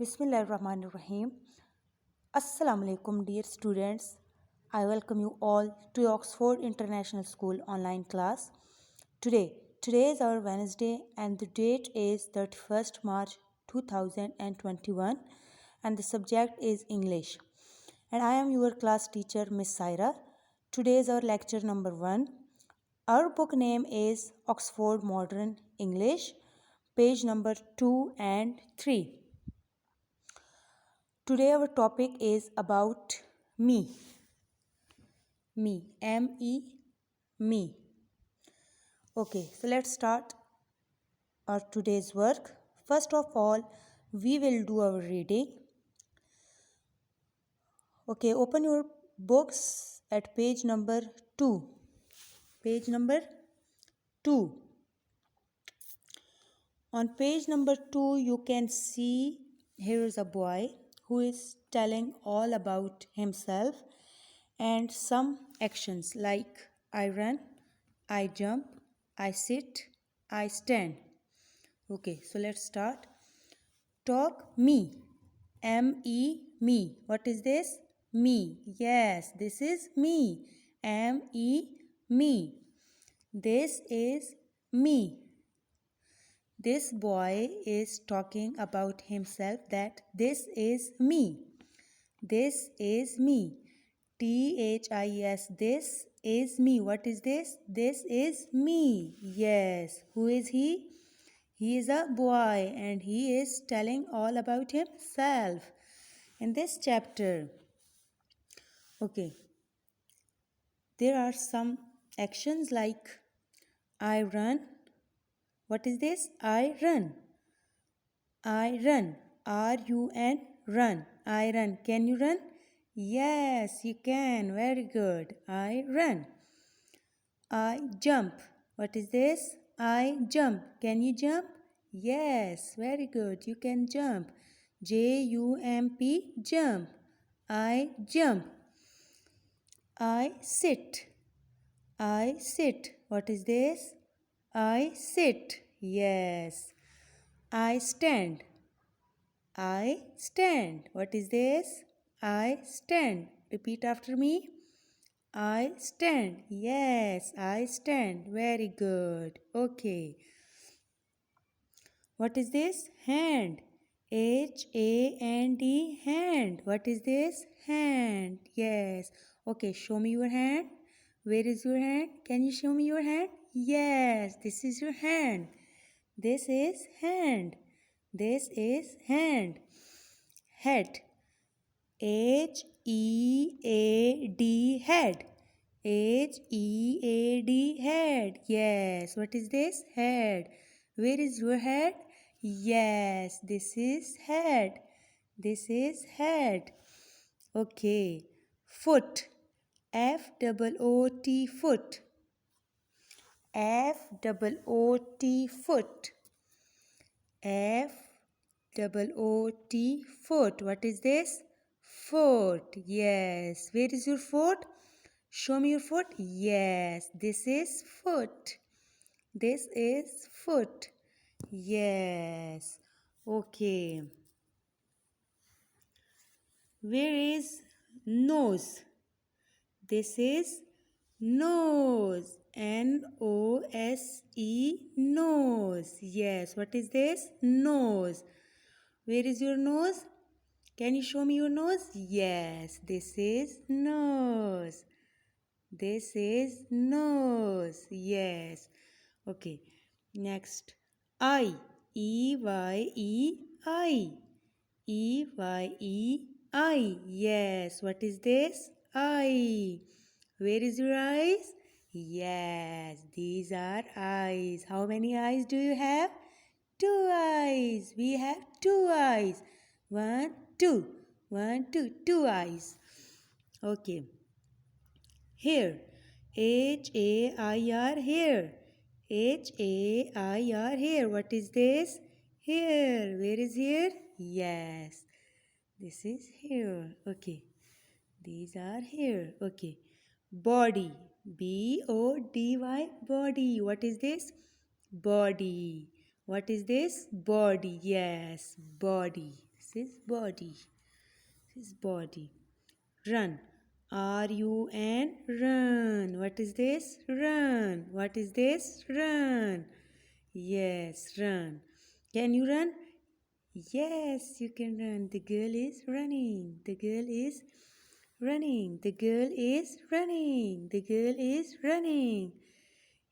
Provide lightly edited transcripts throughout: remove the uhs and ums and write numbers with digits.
Bismillahirrahmanirrahim. Assalamu alaikum, dear students. I welcome you all to Oxford International School online class. Today is our Wednesday and the date is 31st March 2021 and the subject is English. And I am your class teacher, Miss Saira. Today is our lecture number 1. Our book name is Oxford Modern English, page number 2 and 3. Today our topic is about me. Me. M-E. Me. Okay, so let's start our today's work. First of all, we will do our reading. Okay, open your books at page number 2. Page number 2. On page number 2, you can see here is a boy who is telling all about himself and some actions like I run, I jump, I sit, I stand. Okay, so let's start. Talk me. M-E, me. What is this? Me. Yes, this is me. M-E, me. This is me. This boy is talking about himself that this is me. This is me. T-H-I-S. This is me. What is this? This is me. Yes. Who is he? He is a boy and he is telling all about himself in this chapter. Okay. There are some actions like I run. What is this? I run. I run. R-U-N. Run. I run. Can you run? Yes, you can. Very good. I run. I jump. What is this? I jump. Can you jump? Yes, very good. You can jump. J-U-M-P. Jump. I jump. I sit. I sit. What is this? I sit. Yes. I stand. I stand. What is this? I stand. Repeat after me. I stand. Yes, I stand. Very good. Okay. What is this? Hand. H-A-N-D. Hand. What is this? Hand. Yes. Okay, show me your hand. Where is your hand? Can you show me your hand? Yes, this is your hand. This is hand. This is hand. Head. H-E-A-D. Head. H-E-A-D. Head. Yes. What is this? Head. Where is your head? Yes. This is head. This is head. Okay. Foot. F-O-O-T. Foot. F-O-O-T. Foot. F-O-O-T. Foot. What is this? Foot. Yes. Where is your foot? Show me your foot. Yes. This is foot. This is foot. Yes. Okay. Where is nose? This is nose. N-O-S-E. Nose. Yes. What is this? Nose. Where is your nose? Can you show me your nose? Yes. This is nose. This is nose. Yes. Okay. Next. I. E-Y-E. I. E-Y-E. I. Yes. What is this? I. Where is your eyes? Yes. These are eyes. How many eyes do you have? 2 eyes. We have 2 eyes. 1, 2. 1, 2. 2 eyes. Okay. Hair. H-A-I-R. Hair. H-A-I-R. Hair. What is this? Hair. Where is hair? Yes. This is hair. Okay. These are hair. Okay. Body. B-O-D-Y. Body. What is this? Body. What is this? Body. Yes. Body. This is body. This is body. Run. R-U-N, run. What is this? Run. What is this? Run. Yes, run. Can you run? Yes, you can run. The girl is running. The girl is running. The girl is running. The girl is running.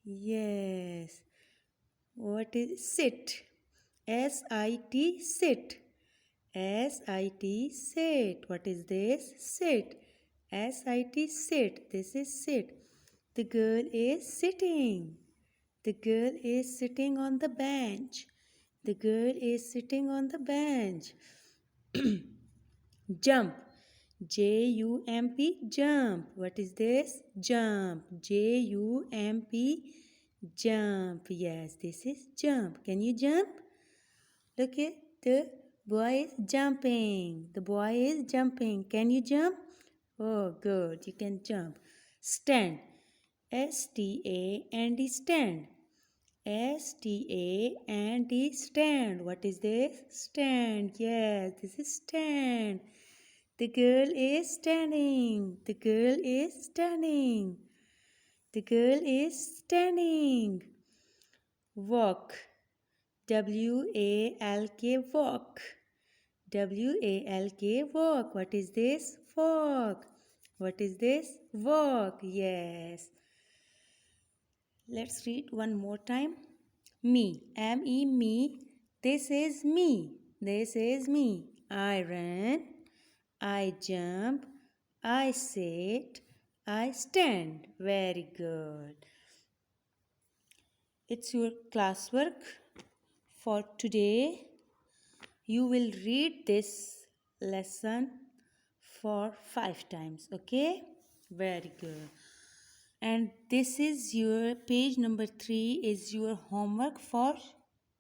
Yes. What is sit? S-I-T, sit. S-I-T, sit. What is this? Sit. S-I-T, sit. This is sit. The girl is sitting. The girl is sitting on the bench. The girl is sitting on the bench. Jump. J-U-M-P, jump. What is this? Jump. J-U-M-P, jump. Yes, this is jump. Can you jump? Look at the boy is jumping. The boy is jumping. Can you jump? Oh, good. You can jump. Stand. S-T-A-N-D, stand. S-T-A-N-D, stand. What is this? Stand. Yes, this is stand. The girl is standing. The girl is standing. The girl is standing. Walk. W-A-L-K, walk. W-A-L-K, walk. What is this? Walk. What is this? Walk. Yes. Let's read one more time. Me. M-E, me. This is me. This is me. I run. I jump. I sit. I stand. Very good. It's your classwork for today. You will read this lesson for 5 times. Okay? Very good. And this is your page number 3 is your homework for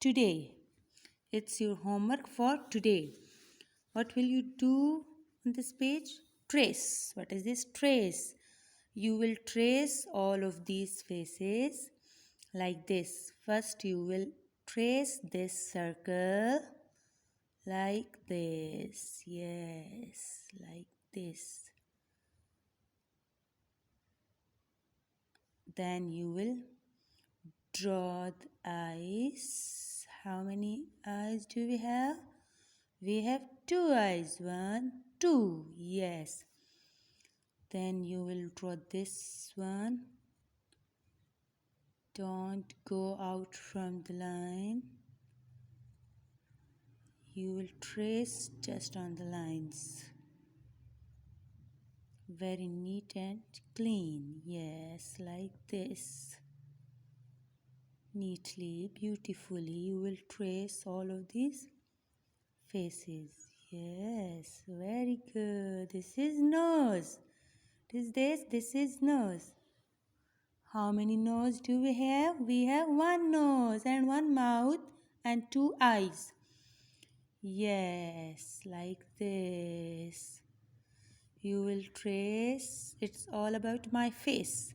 today. It's your homework for today. What will you do on this page? Trace. What is this? Trace. You will trace all of these faces like this. First you will trace this circle like this. Yes, like this. Then you will draw the eyes. How many eyes do we have? We have 2 eyes. 1, 2. Yes. Then you will draw this one. Don't go out from the line. You will trace just on the lines. Very neat and clean. Yes, like this. Neatly, beautifully, you will trace all of these faces. Yes, very good. This is nose. This is nose. How many nose do we have? We have 1 nose and 1 mouth and 2 eyes. Yes, like this. You will trace. It's all about my face.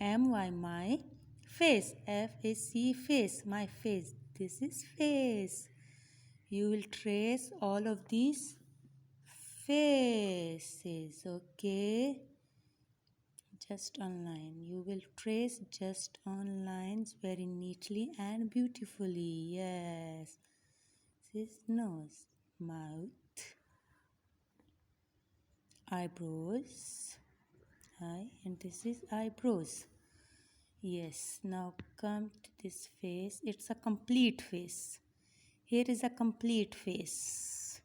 M-Y, my face. F-A-C, face, my face. This is face. You will trace all of these faces, okay? Just on line. You will trace just on lines very neatly and beautifully. Yes. This is nose, mouth, eyebrows, eye, and this is eyebrows. Yes. Now come to this face. It's a complete face. Here is a complete face.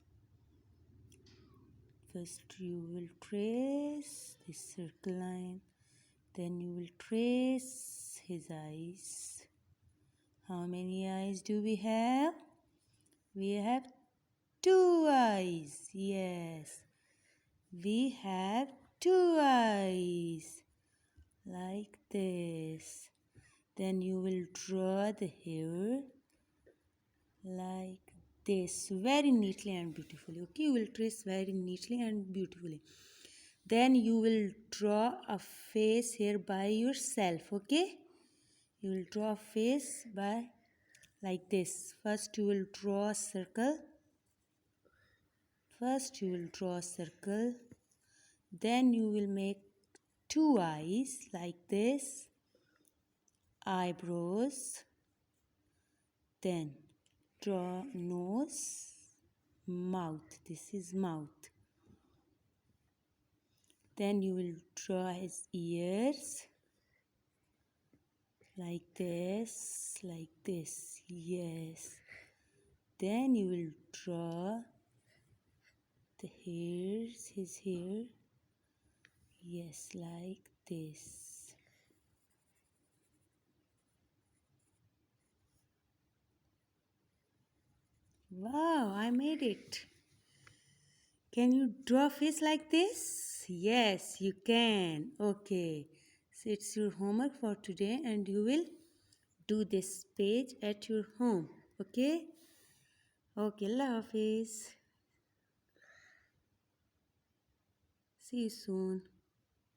First you will trace this circle line. Then you will trace his eyes. How many eyes do we have? We have 2 eyes. Yes. We have 2 eyes. Like this. Then you will draw the hair like this. Very neatly and beautifully. Okay, you will trace very neatly and beautifully. Then you will draw a face here by yourself. Okay, you will draw a face by like this. First you will draw a circle First you will draw a circle, then you will make two eyes like this, eyebrows, then draw nose, mouth. This is mouth. Then you will draw his ears like this, yes. Then you will draw the hairs, his hair, yes, like this. Wow, I made it. Can you draw a face like this? Yes, you can. Okay, so it's your homework for today and you will do this page at your home. Okay? Okay, Allah Hafiz. See you soon.